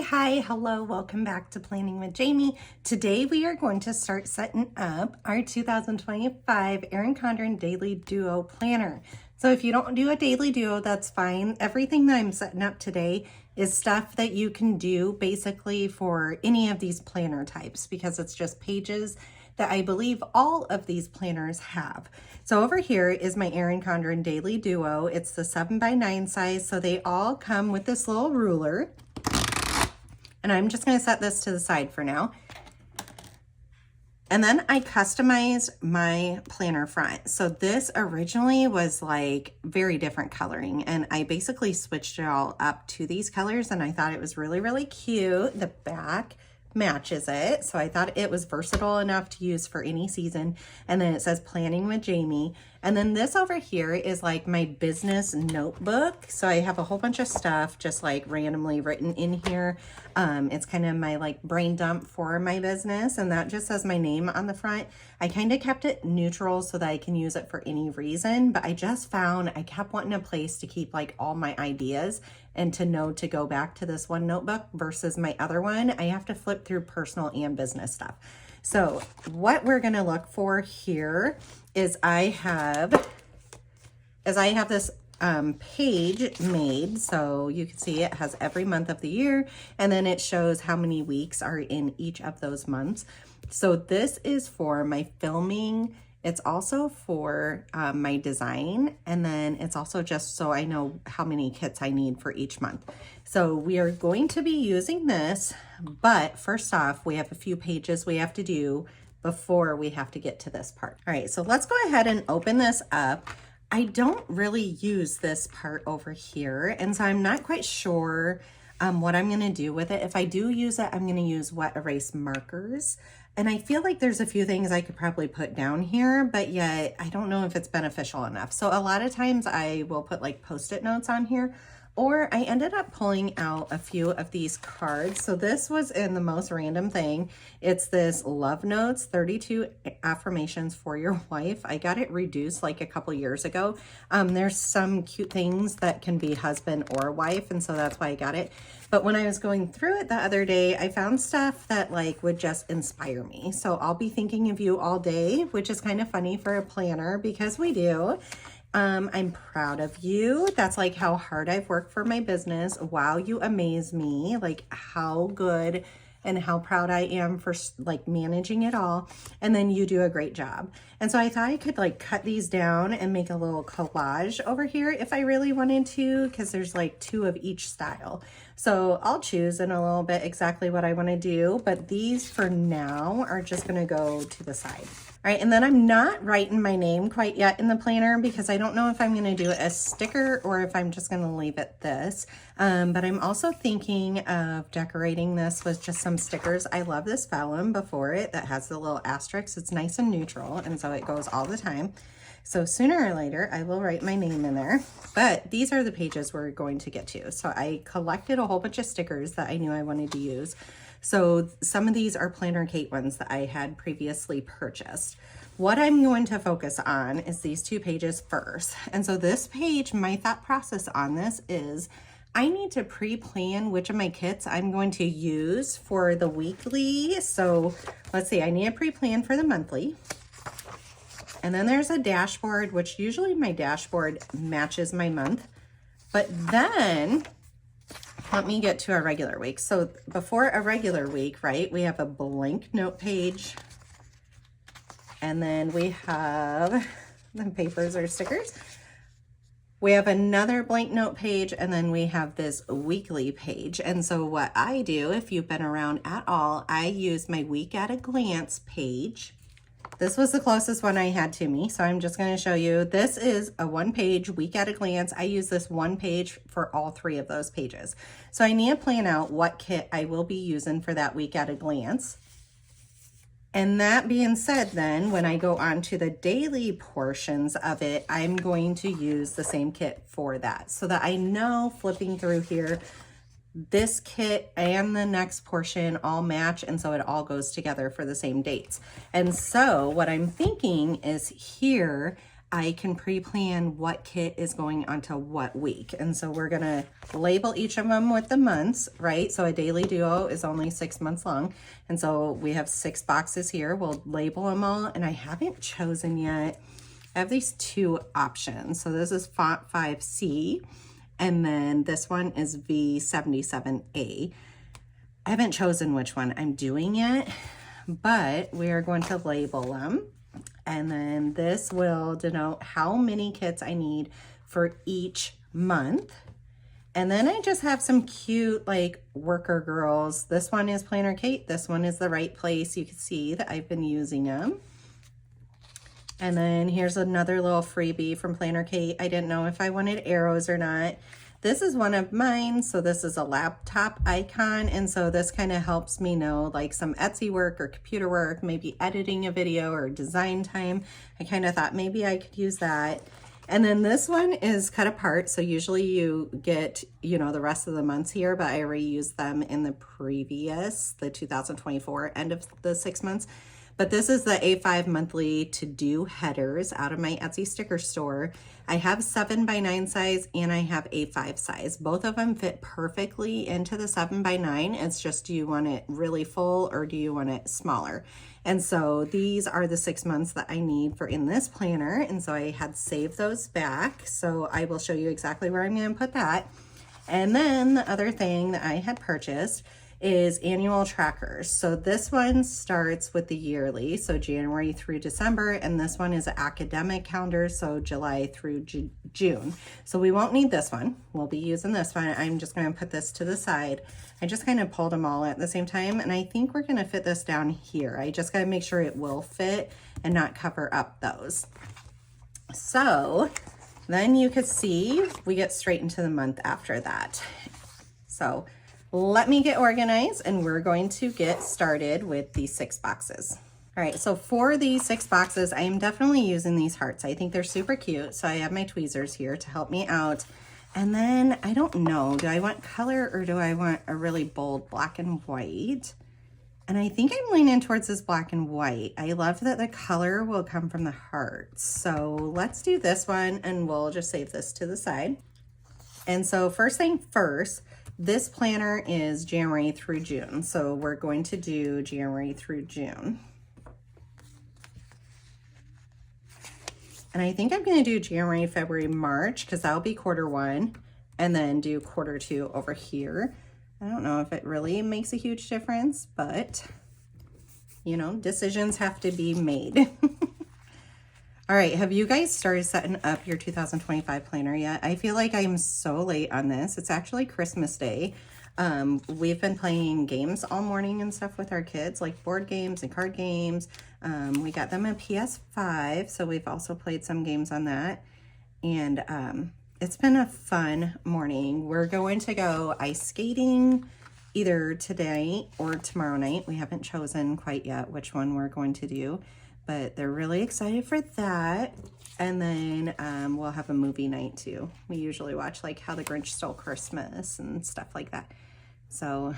Hi, hello, welcome back to Planning with Jamie. Today we are going to start setting up our 2025 Erin Condren Daily Duo Planner. So if you don't do a daily duo, that's fine. Everything that I'm setting up today is stuff that you can do basically for any of these planner types because it's just pages that I believe all of these planners have. So over here is my Erin Condren Daily Duo. It's the 7x9 size, so they all come with this little ruler. And I'm just going to set this to the side for now. And then I customized my planner front. So this originally was like very different coloring, and I basically switched it all up to these colors, and I thought it was really, really cute. The back matches it, so I thought it was versatile enough to use for any season. And then it says Planning with Jamie. And then this over here is like my business notebook. So I have a whole bunch of stuff just like randomly written in here. It's kind of my like brain dump for my business, and that just says my name on the front. I kind of kept it neutral so that I can use it for any reason, but I just found I kept wanting a place to keep like all my ideas and to know to go back to this one notebook versus my other one. I have to flip through personal and business stuff. So what we're gonna look for here is I have this page made, so you can see it has every month of the year, and then it shows how many weeks are in each of those months. So this is for my filming. It's also for my design, and then it's also just so I know how many kits I need for each month. So we are going to be using this, but first off, we have a few pages we have to do before we have to get to this part. All right, so let's go ahead and open this up. I don't really use this part over here, and so I'm not quite sure what I'm gonna do with it. If I do use it, I'm gonna use wet erase markers. And I feel like there's a few things I could probably put down here, but yet I don't know if it's beneficial enough. So a lot of times I will put like Post-it notes on here, or I ended up pulling out a few of these cards. So this was in the most random thing. It's this Love Notes 32 affirmations for your wife. I got it reduced like a couple years ago. There's some cute things that can be husband or wife, and so that's why I got it. But when I was going through it the other day, I found stuff that like would just inspire me. So I'll be thinking of you all day, which is kind of funny for a planner because we do. I'm proud of you. That's like how hard I've worked for my business. Wow, you amaze me. Like how good and how proud I am for like managing it all. And then you do a great job. And so I thought I could like cut these down and make a little collage over here if I really wanted to, because there's like two of each style. So I'll choose in a little bit exactly what I want to do, but these for now are just going to go to the side. All right, and then I'm not writing my name quite yet in the planner because I don't know if I'm going to do it as sticker or if I'm just going to leave it this. But I'm also thinking of decorating this with just some stickers. I love this vellum before it that has the little asterisks. It's nice and neutral, and so it goes all the time. So sooner or later, I will write my name in there, but these are the pages we're going to get to. So I collected a whole bunch of stickers that I knew I wanted to use. So some of these are Planner Kate ones that I had previously purchased. What I'm going to focus on is these two pages first. And so this page, my thought process on this is I need to pre-plan which of my kits I'm going to use for the weekly. So let's see, I need a pre-plan for the monthly. And then there's a dashboard, which usually my dashboard matches my month. But then let me get to a regular week. So before a regular week, right, we have a blank note page. And then we have the papers or stickers. We have another blank note page, and then we have this weekly page. And so what I do, if you've been around at all, I use my week at a glance page. This was the closest one I had to me, so I'm just going to show you. This is a one-page week at a glance. I use this one page for all three of those pages. So I need to plan out what kit I will be using for that week at a glance. And that being said, then when I go on to the daily portions of it, I'm going to use the same kit for that so that I know flipping through here, this kit and the next portion all match, and so it all goes together for the same dates. And so what I'm thinking is here I can pre-plan what kit is going onto what week. And so we're gonna label each of them with the months, right? So a daily duo is only 6 months long. And so we have 6 boxes here. We'll label them all, and I haven't chosen yet. I have these 2 options. So this is font 5C, and then this one is V77A. I haven't chosen which one I'm doing yet, but we are going to label them. And then this will denote how many kits I need for each month. And then I just have some cute like worker girls. This one is Planner Kate. This one is The Right Place. You can see that I've been using them. And then here's another little freebie from Planner Kate. I didn't know if I wanted arrows or not. This is one of mine. So this is a laptop icon. And so this kind of helps me know like some Etsy work or computer work, maybe editing a video or design time. I kind of thought maybe I could use that. And then this one is cut apart. So usually you get, you know, the rest of the months here, but I reused them in the previous, the 2024 end of the 6 months. But this is the A5 monthly to-do headers out of my Etsy sticker store. I have 7x9 size and I have A5 size. Both of them fit perfectly into the 7x9. It's just, do you want it really full or do you want it smaller? And so these are the 6 months that I need for in this planner. And so I had saved those back. So I will show you exactly where I'm going to put that. And then the other thing that I had purchased is annual trackers. So this one starts with the yearly, so January through December, and this one is an academic calendar, so July through June. So we won't need this one. We'll be using this one. I'm just going to put this to the side. I just kind of pulled them all at the same time, and I think we're going to fit this down here. I just got to make sure it will fit and not cover up those. So then you could see we get straight into the month after that. So let me get organized and we're going to get started with these 6 boxes. All right, so for these 6 boxes, I am definitely using these hearts. I think they're super cute. So I have my tweezers here to help me out. And then I don't know, do I want color or do I want a really bold black and white? And I think I'm leaning towards this black and white. I love that the color will come from the hearts. So let's do this one and we'll just save this to the side. And so first thing first, this planner is January through June. So we're going to do January through June. And I think I'm going to do January, February, March, because that'll be quarter 1, and then do quarter 2 over here. I don't know if it really makes a huge difference, but you know, decisions have to be made. All right, have you guys started setting up your 2025 planner yet? I feel like I'm so late on this. It's actually Christmas Day. We've been playing games all morning and stuff with our kids, like board games and card games. We got them a PS5, so we've also played some games on that. And it's been a fun morning. We're going to go ice skating either today or tomorrow night. We haven't chosen quite yet which one we're going to do, but they're really excited for that. And then we'll have a movie night too. We usually watch like How the Grinch Stole Christmas and stuff like that. So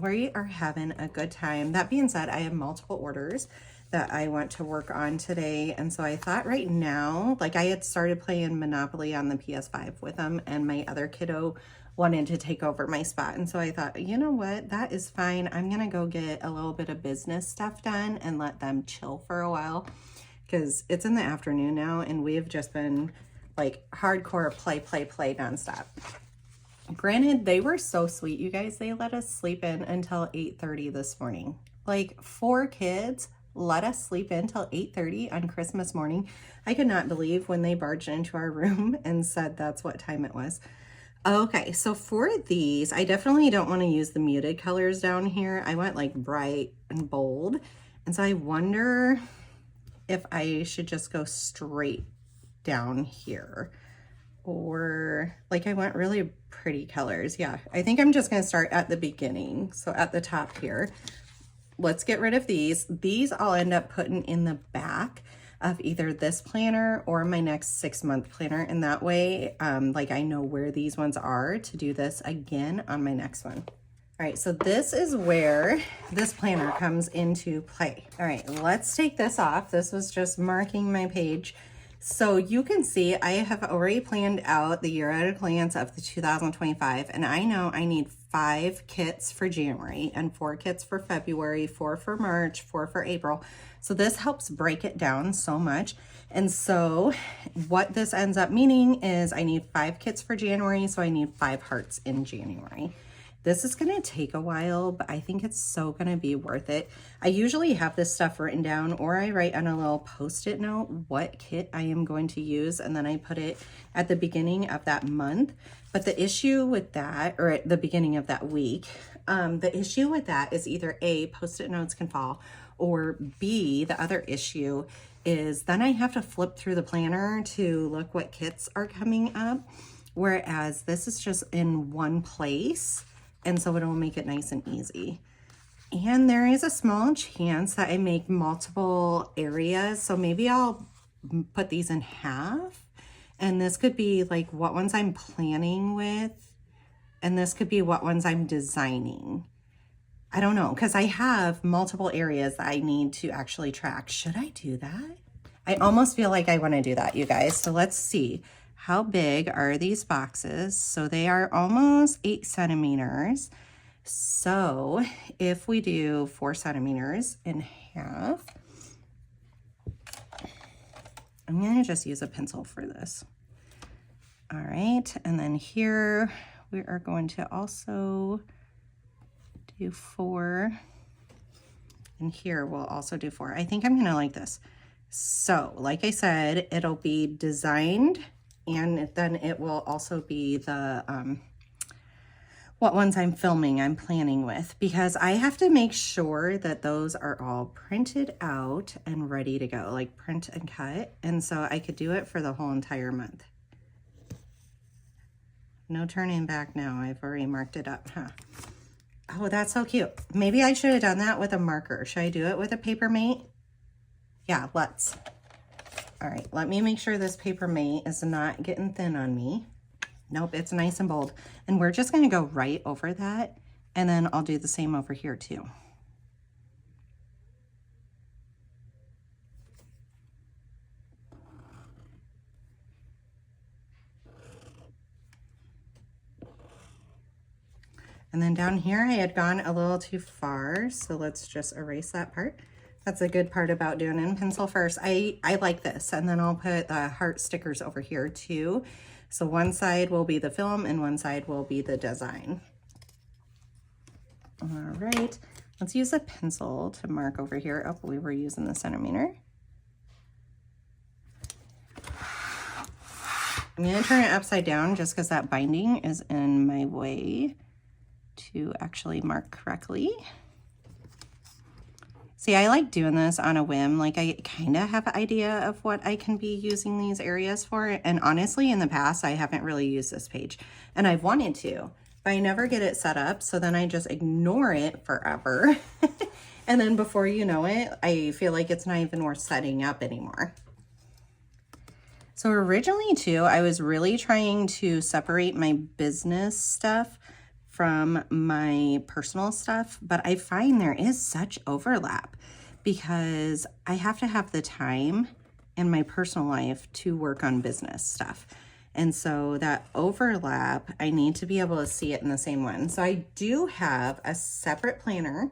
we are having a good time. That being said, I have multiple orders that I want to work on today. And so I thought right now, like I had started playing Monopoly on the PS5 with them, and my other kiddo wanted to take over my spot. And so I thought, you know what, that is fine. I'm gonna go get a little bit of business stuff done and let them chill for a while, because it's in the afternoon now and we've just been like hardcore play nonstop. Granted, they were so sweet, you guys. They let us sleep in until 8:30 this morning. Like 4 kids let us sleep in till 8:30 on Christmas morning. I could not believe when they barged into our room and said that's what time it was. Okay, so for these, I definitely don't want to use the muted colors down here. I want like bright and bold. And so I wonder if I should just go straight down here, or like I want really pretty colors. Yeah, I think I'm just going to start at the beginning. So at the top here, let's get rid of these. These I'll end up putting in the back of either this planner or my next 6-month planner. And that way, like I know where these ones are to do this again on my next one. All right, so this is where this planner comes into play. All right, let's take this off. This was just marking my page. So you can see I have already planned out the year at a glance of the 2025, and I know I need 5 kits for January and 4 kits for February, 4 for March, 4 for April. So this helps break it down so much. And so what this ends up meaning is I need 5 kits for January, so I need 5 hearts in January. This is gonna take a while, but I think it's so gonna be worth it. I usually have this stuff written down, or I write on a little Post-it note what kit I am going to use, and then I put it at the beginning of that month. But the issue with that, or at the beginning of that week, the issue with that is either A, Post-it notes can fall, or B, the other issue is then I have to flip through the planner to look what kits are coming up, whereas this is just in one place. And so it'll make it nice and easy. And there is a small chance that I make multiple areas. So maybe I'll put these in half. And this could be like what ones I'm planning with. And this could be what ones I'm designing. I don't know, because I have multiple areas that I need to actually track. Should I do that? I almost feel like I want to do that, you guys. So let's see. How big are these boxes? So they are almost 8 centimeters. So if we do 4 centimeters in half, I'm gonna just use a pencil for this. All right, and then here we are going to also do 4. And here we'll also do 4. I think I'm gonna like this. So like I said, it'll be designed, and then it will also be the what ones I'm filming, I'm planning with, because I have to make sure that those are all printed out and ready to go, like print and cut. And so I could do it for the whole entire month. No turning back now. I've already marked it up, huh? Oh, that's so cute. Maybe I should have done that with a marker. Should I do it with a paper mate? Yeah, let's. All right, let me make sure this paper mate is not getting thin on me. Nope, it's nice and bold. And we're just gonna go right over that, and then I'll do the same over here too. And then down here, I had gone a little too far, so let's just erase that part. That's a good part about doing in pencil first. I like this, and then I'll put the heart stickers over here too. So one side will be the film and one side will be the design. All right, let's use a pencil to mark over here. Oh, we were using the centimeter. I'm gonna turn it upside down just because that binding is in my way to actually mark correctly. See, I like doing this on a whim. Like I kind of have an idea of what I can be using these areas for. And honestly, in the past, I haven't really used this page, and I've wanted to, but I never get it set up. So then I just ignore it forever. And then before you know it, I feel like it's not even worth setting up anymore. So originally too, I was really trying to separate my business stuff from my personal stuff, but I find there is such overlap because I have to have the time in my personal life to work on business stuff. And so that overlap, I need to be able to see it in the same one. So I do have a separate planner.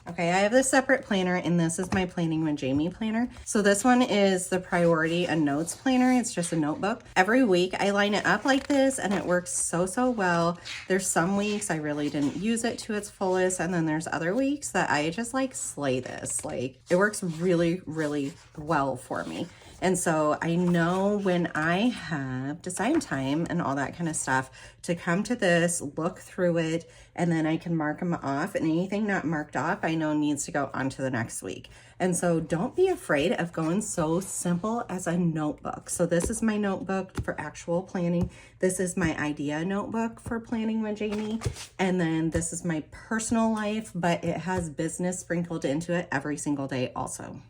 Okay, I have this separate planner, and this is my Planning with Jamie planner. So this one is the Priority and Notes planner. It's just a notebook. Every week I line it up like this, and it works so well. There's some weeks I really didn't use it to its fullest, and then there's other weeks that I just like slay this. Like it works really well for me. And so I know when I have design time and all that kind of stuff to come to this, look through it, and then I can mark them off, and anything not marked off I know needs to go on to the next week. And so don't be afraid of going so simple as a notebook. So this is my notebook for actual planning. This is my idea notebook for Planning with Jamie. And then this is my personal life, but it has business sprinkled into it every single day also.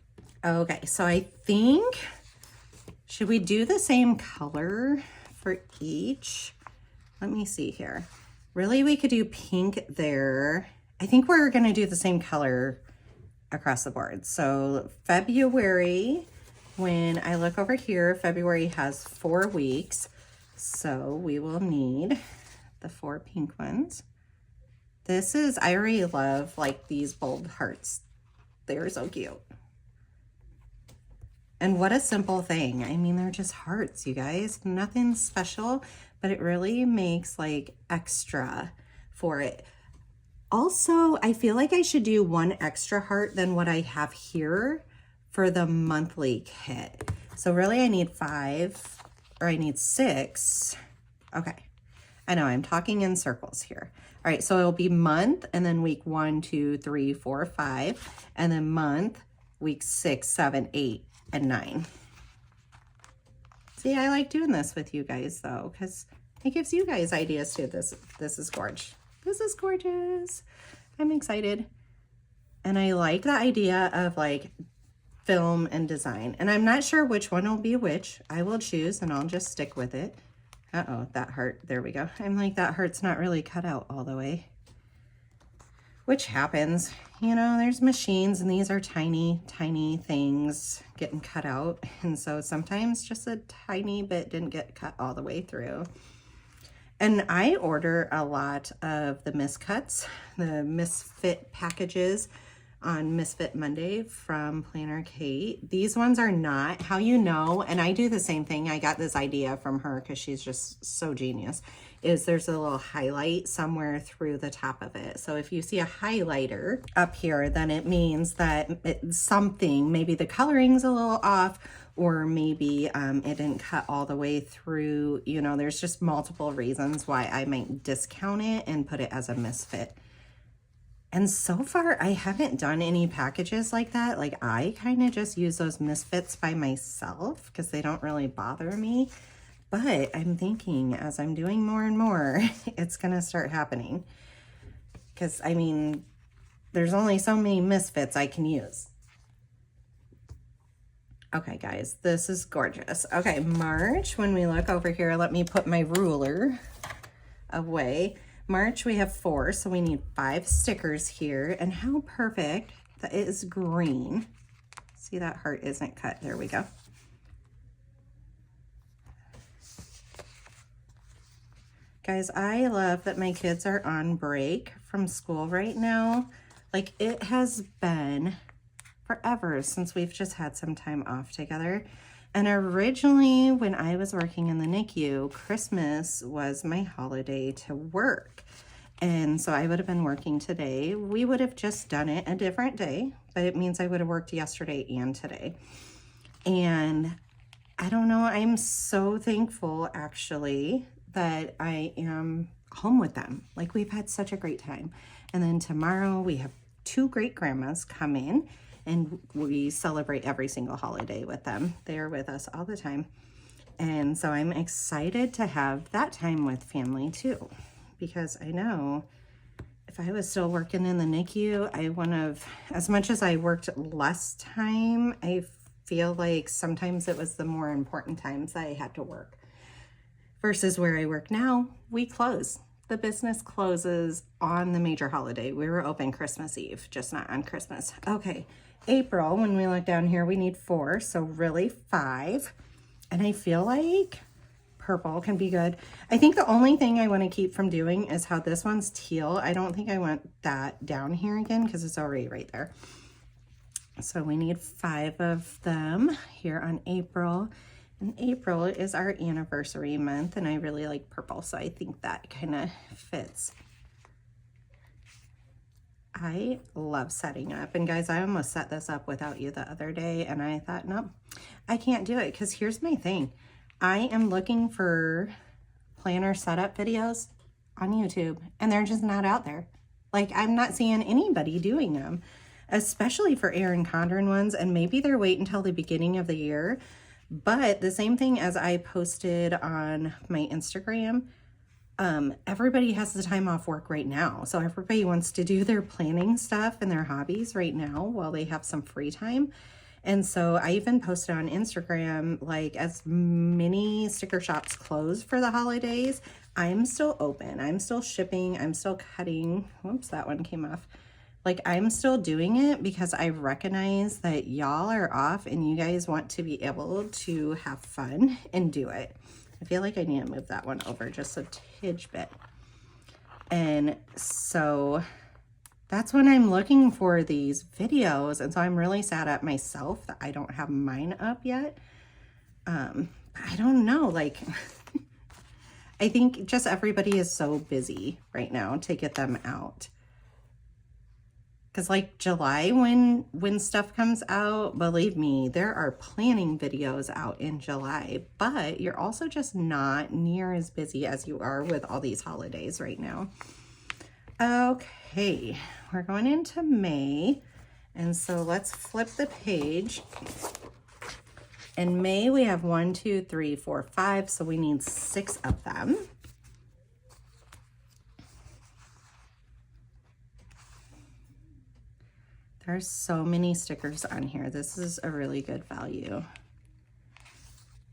Okay, so I think, should we do the same color for each? Let me see here. Really, we could do pink there. I think we're gonna do the same color across the board. So February, when I look over here, February has 4 weeks. So we will need the 4 pink ones. This is, I already love like these bold hearts. They're so cute. And what a simple thing. I mean, they're just hearts, you guys. Nothing special, but it really makes like extra for it. Also, I feel like I should do 1 extra heart than what I have here for the monthly kit. So really I need 5, or I need 6. Okay. I know I'm talking in circles here. All right, so it'll be month, and then week 1, 2, 3, 4, 5, and then month, week 6, 7, 8, and 9. See, I like doing this with you guys though, because it gives you guys ideas too. This is gorgeous. This is gorgeous. I'm excited. And I like the idea of like film and design. And I'm not sure which one will be which. I will choose and I'll just stick with it. Uh-oh, that heart. There we go. I'm like, that heart's not really cut out all the way. Which happens. You know, there's machines and these are tiny, tiny things getting cut out. And so sometimes just a tiny bit didn't get cut all the way through. And I order a lot of the miscuts, the misfit packages on Misfit Monday from Planner Kate. These ones are not, how you know, and I do the same thing. I got this idea from her because she's just so genius, is there's a little highlight somewhere through the top of it. So if you see a highlighter up here, then it means that it's something, maybe the coloring's a little off, or maybe it didn't cut all the way through. You know, there's just multiple reasons why I might discount it and put it as a misfit. And so far, I haven't done any packages like that. Like, I kind of just use those misfits by myself because they don't really bother me. But I'm thinking as I'm doing more and more, it's going to start happening. Because, I mean, there's only so many misfits I can use. Okay, guys, this is gorgeous. Okay, March, when we look over here, let me put my ruler away. March, we have 4, so we need 5 stickers here. And how perfect that it is green. See, that heart isn't cut. There we go. Guys, I love that my kids are on break from school right now. Like, it has been forever since we've just had some time off together. And originally, when I was working in the NICU, Christmas was my holiday to work. And so I would have been working today. We would have just done it a different day, but it means I would have worked yesterday and today. And I don't know, I'm so thankful actually that I am home with them. Like, we've had such a great time. And then tomorrow we have 2 great grandmas come in, and we celebrate every single holiday with them. They are with us all the time. And so I'm excited to have that time with family too, because I know if I was still working in the NICU, I wouldn't have, as much as I worked less time, I feel like sometimes it was the more important times that I had to work. Versus where I work now, we close. The business closes on the major holiday. We were open Christmas Eve, just not on Christmas. Okay. April, when we look down here, we need 4, so really 5. And I feel like purple can be good. I think the only thing I want to keep from doing is how this one's teal. I don't think I want that down here again because it's already right there. So we need 5 of them here on April. And April is our anniversary month, and I really like purple, so I think that kind of fits. I love setting up. And guys, I almost set this up without you the other day, and I thought, no, I can't do it, because here's my thing. I am looking for planner setup videos on YouTube, and they're just not out there. Like, I'm not seeing anybody doing them, especially for Erin Condren ones, and maybe they're waiting until the beginning of the year. But the same thing as I posted on my Instagram, everybody has the time off work right now. So everybody wants to do their planning stuff and their hobbies right now while they have some free time. And so I even posted on Instagram, like, as many sticker shops close for the holidays, I'm still open. I'm still shipping. I'm still cutting. Whoops, that one came off. Like, I'm still doing it because I recognize that y'all are off and you guys want to be able to have fun and do it. I feel like I need to move that one over just a tidge bit. And so that's when I'm looking for these videos. And so I'm really sad at myself that I don't have mine up yet. I don't know, like, I think just everybody is so busy right now to get them out. Because like July, when stuff comes out, believe me, there are planning videos out in July, but you're also just not near as busy as you are with all these holidays right now. Okay, we're going into May. And so let's flip the page. In May, we have 1, 2, 3, 4, 5. So we need 6 of them. There's so many stickers on here. This is a really good value.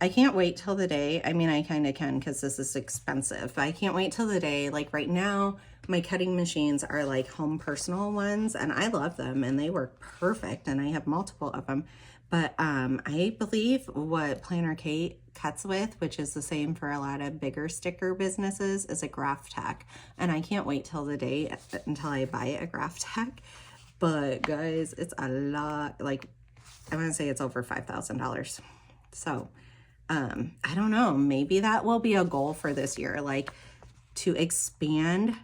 I can't wait till the day. I mean, I kind of can because this is expensive, but I can't wait till the day. Like right now, my cutting machines are like home personal ones and I love them and they work perfect and I have multiple of them. But I believe what Planner Kate cuts with, which is the same for a lot of bigger sticker businesses, is a graph tack. And I can't wait till the day until I buy a graph tack. But guys, it's a lot. Like, I want to say it's over $5,000. So I don't know, maybe that will be a goal for this year, like to expand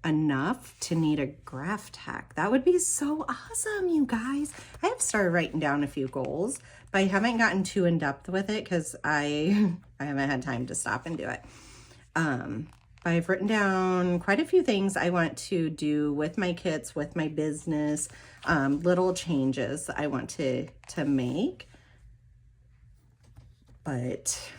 enough to need a graph tack. That would be so awesome, you guys. I have started writing down a few goals, but I haven't gotten too in depth with it because I haven't had time to stop and do it. But I've written down quite a few things I want to do with my kits, with my business, little changes I want to make. But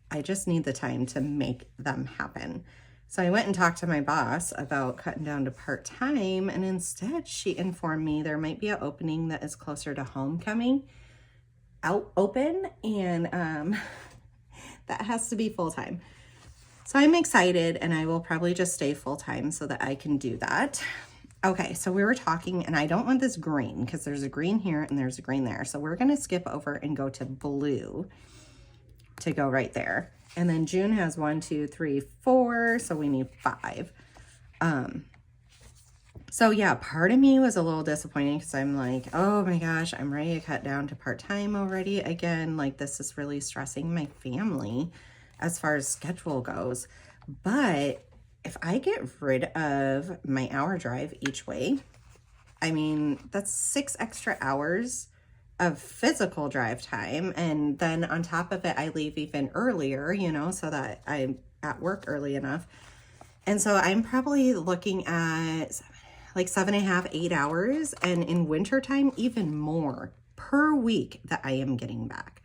I just need the time to make them happen. So I went and talked to my boss about cutting down to part-time, and instead she informed me there might be an opening that is closer to homecoming open, and that has to be full-time. So I'm excited, and I will probably just stay full-time so that I can do that. Okay, so we were talking, and I don't want this green because there's a green here and there's a green there. So we're going to skip over and go to blue to go right there. And then June has 1, 2, 3, 4. So we need 5. So yeah, part of me was a little disappointed because I'm like, oh my gosh, I'm ready to cut down to part-time already again. Like, this is really stressing my family as far as schedule goes. But if I get rid of my hour drive each way, I mean, that's 6 extra hours of physical drive time. And then on top of it, I leave even earlier, you know, so that I'm at work early enough. And so I'm probably looking at like 7.5, 8 hours. And in wintertime, even more per week that I am getting back.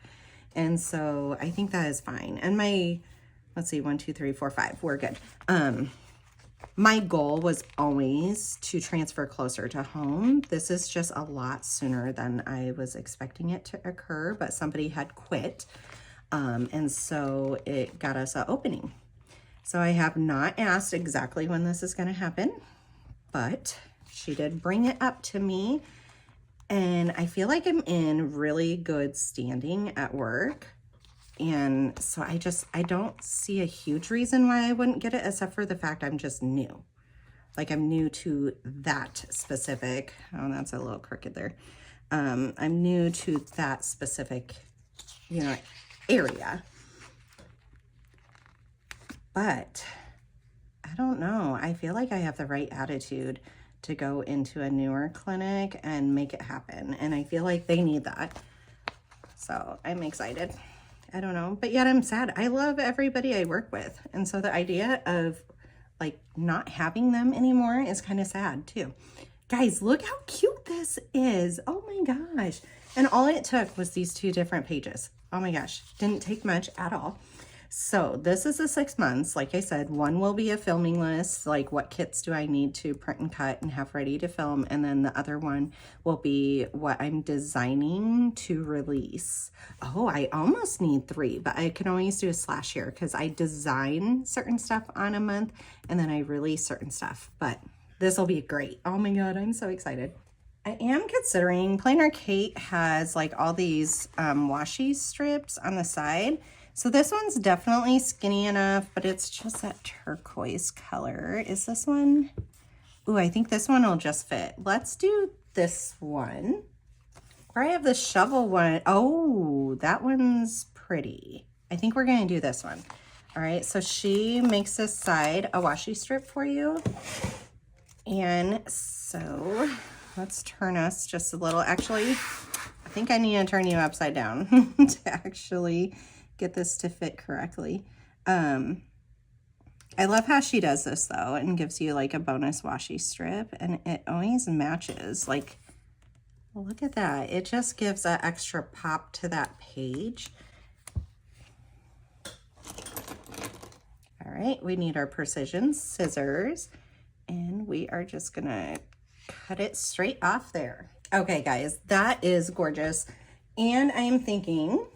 And so I think that is fine. And my, let's see, 1, 2, 3, 4, 5, we're good. My goal was always to transfer closer to home. This is just a lot sooner than I was expecting it to occur, but somebody had quit. And so it got us an opening. So I have not asked exactly when this is going to happen, but she did bring it up to me. And I feel like I'm in really good standing at work. And so I don't see a huge reason why I wouldn't get it, except for the fact I'm just new. Like, I'm new to that specific, oh, that's a little crooked there. I'm new to that specific, you know, area. But I don't know. I feel like I have the right attitude to go into a newer clinic and make it happen. And I feel like they need that. So I'm excited. I don't know, but yet I'm sad. I love everybody I work with. And so the idea of like not having them anymore is kind of sad too. Guys, look how cute this is. Oh my gosh. And all it took was these 2 different pages. Oh my gosh. Didn't take much at all. So this is the 6 months. Like I said, one will be a filming list, like what kits do I need to print and cut and have ready to film. And then the other one will be what I'm designing to release. Oh, I almost need 3, but I can always do a slash here because I design certain stuff on a month and then I release certain stuff. But This will be great. Oh my God, I'm so excited. I am considering, Planner Kate has like all these washi strips on the side. So this one's definitely skinny enough, but it's just that turquoise color. Is this one? Ooh, I think this one will just fit. Let's do this one. Or I have the shovel one. Oh, that one's pretty. I think we're gonna do this one. All right, so she makes this side a washi strip for you. And so let's turn us just a little. Actually, I think I need to turn you upside down to actually get this to fit correctly. I love how she does this though and gives you like a bonus washi strip, and it always matches. Like, look at that. It just gives an extra pop to that page. All right, we need our precision scissors, and we are just gonna cut it straight off there. Okay, guys, that is gorgeous. And I am thinking,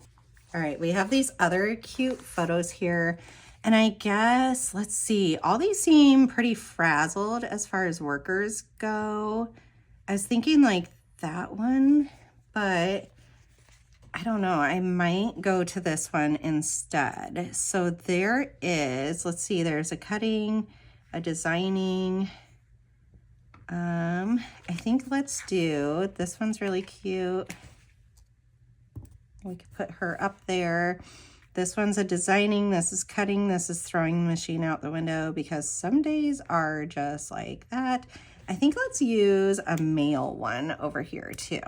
all right, we have these other cute photos here. And I guess, let's see, all these seem pretty frazzled as far as workers go. I was thinking like that one, but I don't know. I might go to this one instead. So there is, let's see, there's a cutting, a designing. I think let's do, this one's really cute. We could put her up there. This one's a designing, this is cutting, this is throwing the machine out the window, because some days are just like that. I think let's use a male one over here too.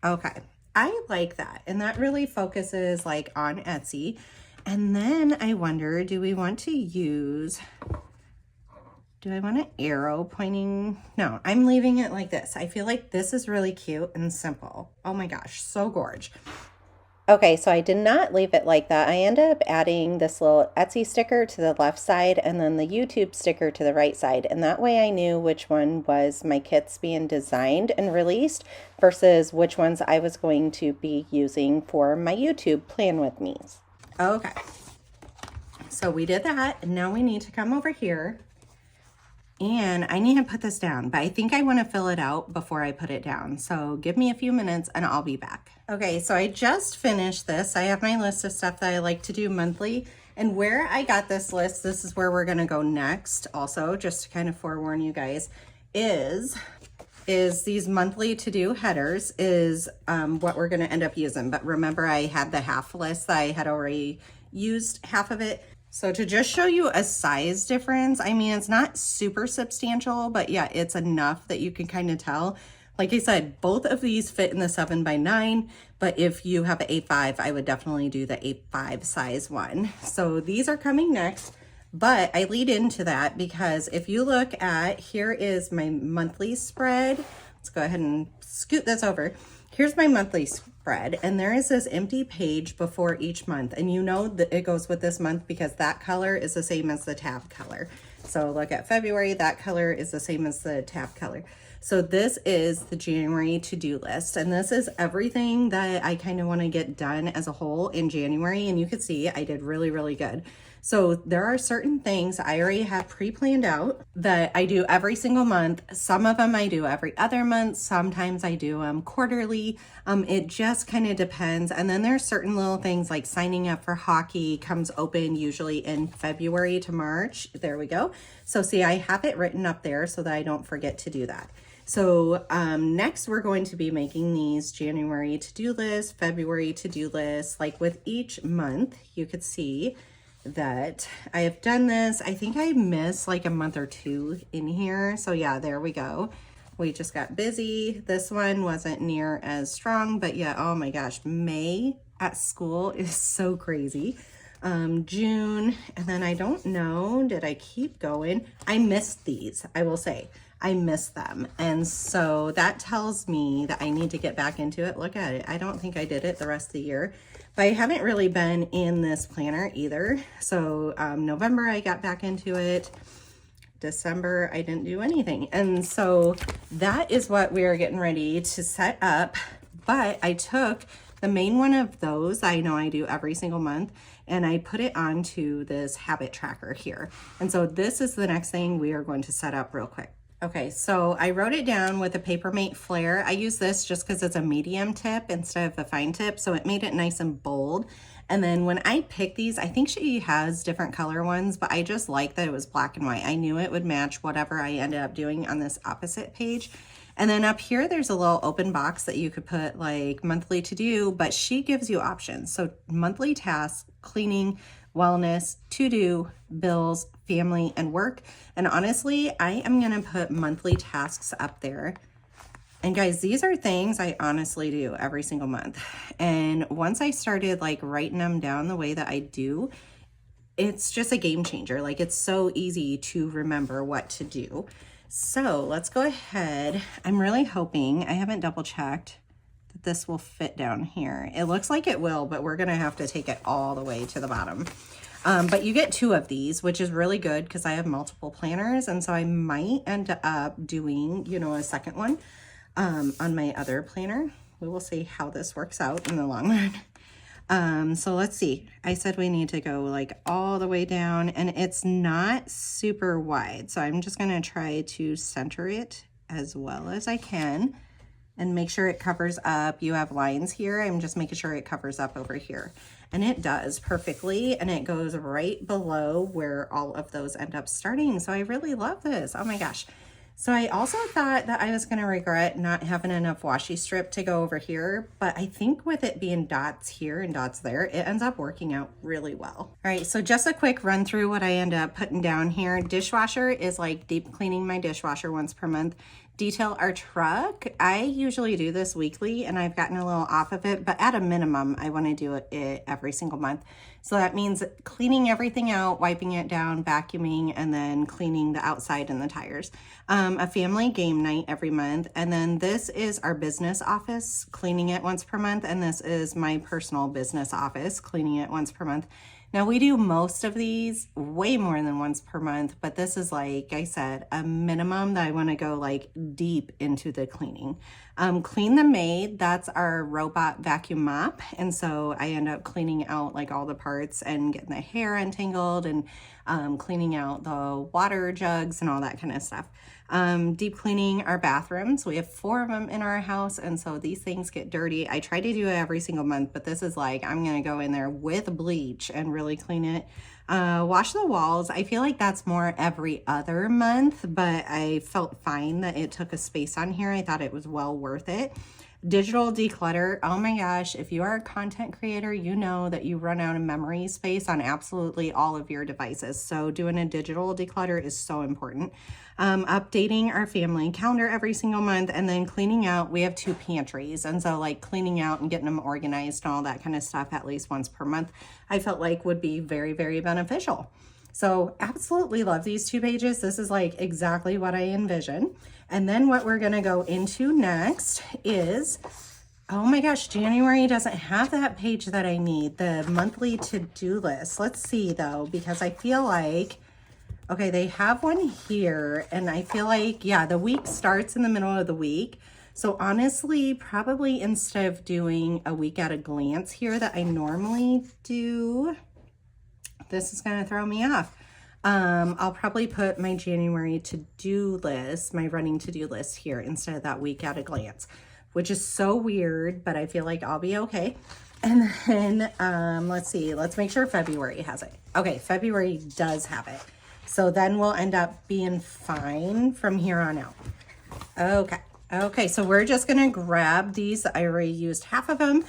Okay, I like that. And that really focuses like on Etsy. And then I wonder, do we want to use, do I want an arrow pointing? No, I'm leaving it like this. I feel like this is really cute and simple. Oh my gosh, so gorge. Okay, so I did not leave it like that. I ended up adding this little Etsy sticker to the left side and then the YouTube sticker to the right side. And that way I knew which one was my kits being designed and released versus which ones I was going to be using for my YouTube Plan With Me's. Okay, so we did that, and now we need to come over here. And I need to put this down, but I think I want to fill it out before I put it down. So give me a few minutes and I'll be back. Okay, so I just finished this. I have my list of stuff that I like to do monthly. And where I got this list, this is where we're going to go next also, just to kind of forewarn you guys, is these monthly to-do headers is what we're going to end up using. But remember, I had the half list that I had already used half of it. So to just show you a size difference, I mean, it's not super substantial, but yeah, it's enough that you can kind of tell. Like I said, both of these fit in the 7x9, but if you have an 8x5, I would definitely do the 8x5 size one. So these are coming next, but I lead into that because if you look at, here is my monthly spread. Let's go ahead and scoot this over. Here's my monthly spread, and there is this empty page before each month, and you know that it goes with this month because that color is the same as the tab color. So look at February, that color is the same as the tab color. So this is the January to-do list, and this is everything that I kind of want to get done as a whole in January, and you can see I did really, really good. So there are certain things I already have pre-planned out that I do every single month. Some of them I do every other month. Sometimes I do them quarterly. It just kind of depends. And then there's certain little things like signing up for hockey comes open usually in February to March. There we go. So see, I have it written up there so that I don't forget to do that. So next we're going to be making these January to-do lists, February to-do lists. Like with each month, you could see that I have done this. I think I missed like a month or two in here. So yeah, there we go. We just got busy. This one wasn't near as strong, but yeah, oh my gosh, May at school is so crazy. June, and then I don't know, did I keep going? I missed these, I will say. I missed them. And so that tells me that I need to get back into it. Look at it. I don't think I did it the rest of the year, but I haven't really been in this planner either. So November, I got back into it. December, I didn't do anything. And so that is what we are getting ready to set up. But I took the main one of those, I know I do every single month, and I put it onto this habit tracker here. And so this is the next thing we are going to set up real quick. Okay, so I wrote it down with a Papermate Flare. I use this just because it's a medium tip instead of a fine tip, so it made it nice and bold. And then when I picked these, I think she has different color ones, but I just like that it was black and white. I knew it would match whatever I ended up doing on this opposite page. And then up here, there's a little open box that you could put like monthly to do, but she gives you options. So monthly tasks, cleaning, wellness, to do, bills, family, and work. And honestly, I am going to put monthly tasks up there. And guys, these are things I honestly do every single month. And once I started like writing them down the way that I do, it's just a game changer. Like, it's so easy to remember what to do. So let's go ahead. I'm really hoping, I haven't double checked that this will fit down here. It looks like it will, but we're gonna have to take it all the way to the bottom. But you get 2 of these, which is really good because I have multiple planners. And so I might end up doing, you know, a second one on my other planner. We will see how this works out in the long run. So let's see. I said we need to go like all the way down, and it's not super wide. So I'm just going to try to center it as well as I can and make sure it covers up. You have lines here. I'm just making sure it covers up over here. And it does perfectly, and it goes right below where all of those end up starting. So I really love this. Oh my gosh. So I also thought that I was going to regret not having enough washi strip to go over here, but I think with it being dots here and dots there, it ends up working out really well. All right, so just a quick run through what I end up putting down here. Dishwasher is like deep cleaning my dishwasher once per month. Detail our truck. I usually do this weekly, and I've gotten a little off of it, but at a minimum, I want to do it every single month. So that means cleaning everything out, wiping it down, vacuuming, and then cleaning the outside and the tires. A family game night every month. And then this is our business office, cleaning it once per month. And this is my personal business office, cleaning it once per month. Now we do most of these way more than once per month, but this is, like I said, a minimum that I want to go like deep into the cleaning. Clean the Maid, that's our robot vacuum mop. And so I end up cleaning out like all the parts and getting the hair untangled and cleaning out the water jugs and all that kind of stuff. Deep cleaning our bathrooms. We have 4 of them in our house, and so these things get dirty. I try to do it every single month, but this is like, I'm gonna go in there with bleach and really clean it. Wash the walls. I feel like that's more every other month, but I felt fine that it took a space on here. I thought it was well worth it. Digital declutter. Oh my gosh, if you are a content creator, you know that you run out of memory space on absolutely all of your devices. So doing a digital declutter is so important. Updating our family calendar every single month, and then cleaning out. We have 2 pantries, and so like cleaning out and getting them organized and all that kind of stuff at least once per month, I felt like would be very, very beneficial. So absolutely love these 2 pages. This is like exactly what I envisioned. And then what we're gonna go into next is, oh my gosh, January doesn't have that page that I need, the monthly to-do list. Let's see though, because I feel like, okay, they have one here, and I feel like, yeah, the week starts in the middle of the week. So honestly, probably instead of doing a week at a glance here that I normally do, this is gonna throw me off. I'll probably put my January to-do list, my running to-do list here instead of that week at a glance, which is so weird, but I feel like I'll be okay. And then, let's see, let's make sure February has it. Okay, February does have it. So then we'll end up being fine from here on out. Okay, so we're just gonna grab these. I already used half of them.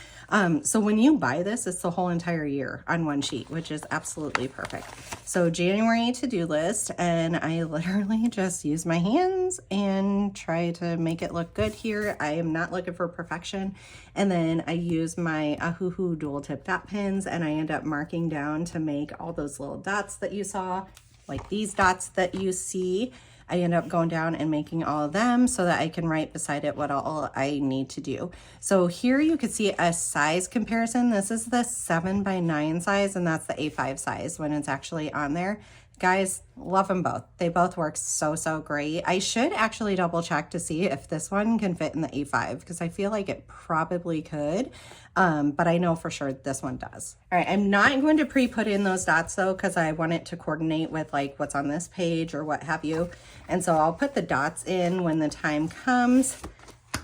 So when you buy this, it's the whole entire year on one sheet, which is absolutely perfect. So January to-do list, and I literally just use my hands and try to make it look good here. I am not looking for perfection. And then I use my Ahuhu dual tip dot pins, and I end up marking down to make all those little dots that you saw, like these dots that you see. I end up going down and making all of them so that I can write beside it what all I need to do. So here you can see a size comparison. This is the 7 by 9 size, and that's the A5 size when it's actually on there. Guys, love them both. They both work so, so great. I should actually double check to see if this one can fit in the A5 because I feel like it probably could, but I know for sure this one does. All right, I'm not going to pre-put in those dots though because I want it to coordinate with like what's on this page or what have you. And so I'll put the dots in when the time comes.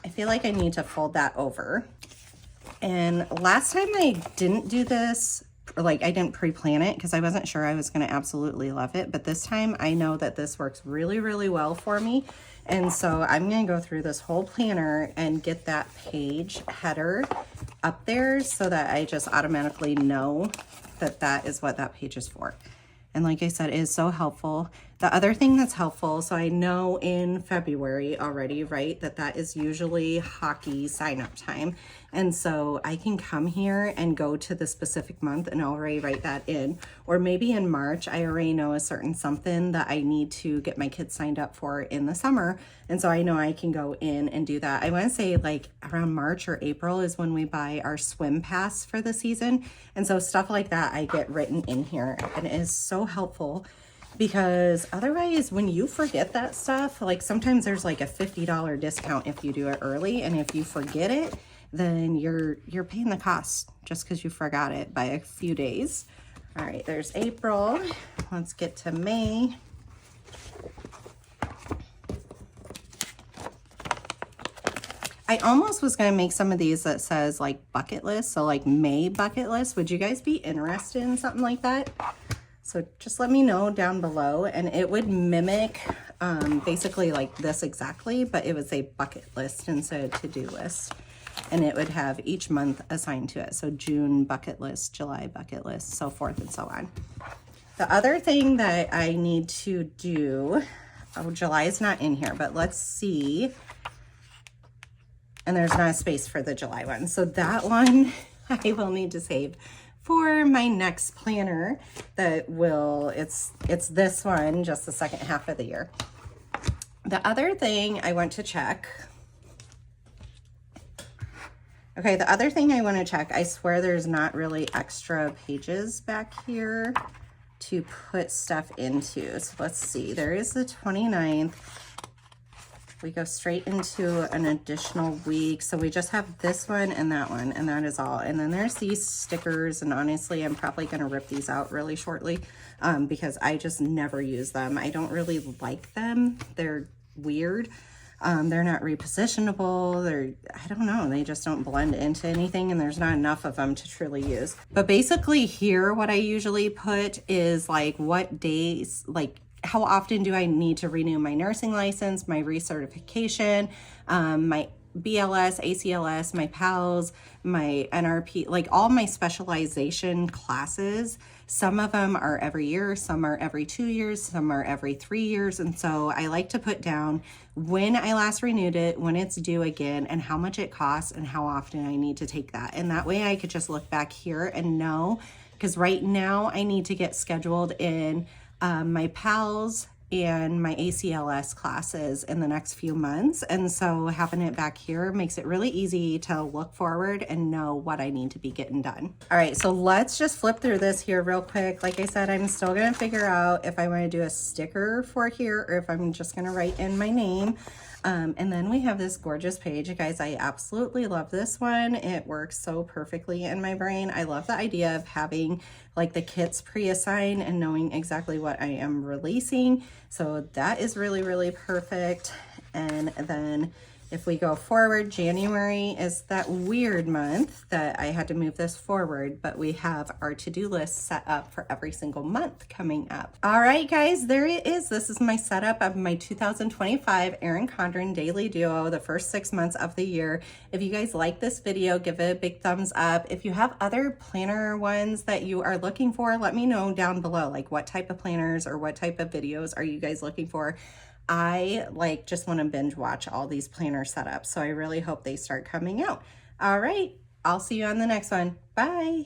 I feel like I need to fold that over. And last time I didn't do this, like I didn't pre-plan it because I wasn't sure I was going to absolutely love it. But this time I know that this works really, really well for me. And so I'm going to go through this whole planner and get that page header up there so that I just automatically know that that is what that page is for. And like I said, it is so helpful. The other thing that's helpful, so I know in February already, right, that is usually hockey sign up time. And so I can come here and go to the specific month and already write that in. Or maybe in March, I already know a certain something that I need to get my kids signed up for in the summer. And so I know I can go in and do that. I want to say like around March or April is when we buy our swim pass for the season. And so stuff like that I get written in here, and it is so helpful. Because otherwise, when you forget that stuff, like sometimes there's like a $50 discount if you do it early. And if you forget it, then you're paying the cost just because you forgot it by a few days. All right, there's April. Let's get to May. I almost was going to make some of these that says like bucket list. So like May bucket list. Would you guys be interested in something like that? So just let me know down below, and it would mimic basically like this exactly, but it would say bucket list instead of to-do list. And it would have each month assigned to it. So June bucket list, July bucket list, so forth and so on. The other thing that I need to do, oh, July is not in here, but let's see. And there's not a space for the July one. So that one I will need to save for my next planner that will, it's this one, just the second half of the year. The other thing I want to check, okay, the other thing I want to check, I swear there's not really extra pages back here to put stuff into. So let's see, there is the 29th. We go straight into an additional week. So we just have this one, and that is all. And then there's these stickers, and honestly, I'm probably gonna rip these out really shortly because I just never use them. I don't really like them. They're weird. They're not repositionable. I don't know, they just don't blend into anything, and there's not enough of them to truly use. But basically here, what I usually put is like what days, like how often do I need to renew my nursing license, my recertification, my BLS, ACLS, my PALS, my NRP, like all my specialization classes. Some of them are every year, some are every 2 years, some are every 3 years. And so I like to put down when I last renewed it, when it's due again, and how much it costs and how often I need to take that. And that way I could just look back here and know, because right now I need to get scheduled in my PALS and my ACLS classes in the next few months. And so having it back here makes it really easy to look forward and know what I need to be getting done. All right, so let's just flip through this here real quick. Like I said, I'm still gonna figure out if I wanna do a sticker for here or if I'm just gonna write in my name. And then we have this gorgeous page. You guys, I absolutely love this one. It works so perfectly in my brain. I love the idea of having like the kits pre-assigned and knowing exactly what I am releasing. So that is really, really perfect. And then if we go forward, January is that weird month that I had to move this forward, but we have our to-do list set up for every single month coming up. All right, guys, there it is. This is my setup of my 2025 Erin Condren Daily Duo, the first 6 months of the year. If you guys like this video, give it a big thumbs up. If you have other planner ones that you are looking for, let me know down below, like what type of planners or what type of videos are you guys looking for? I just want to binge watch all these planner setups. So I really hope they start coming out. All right, I'll see you on the next one. Bye.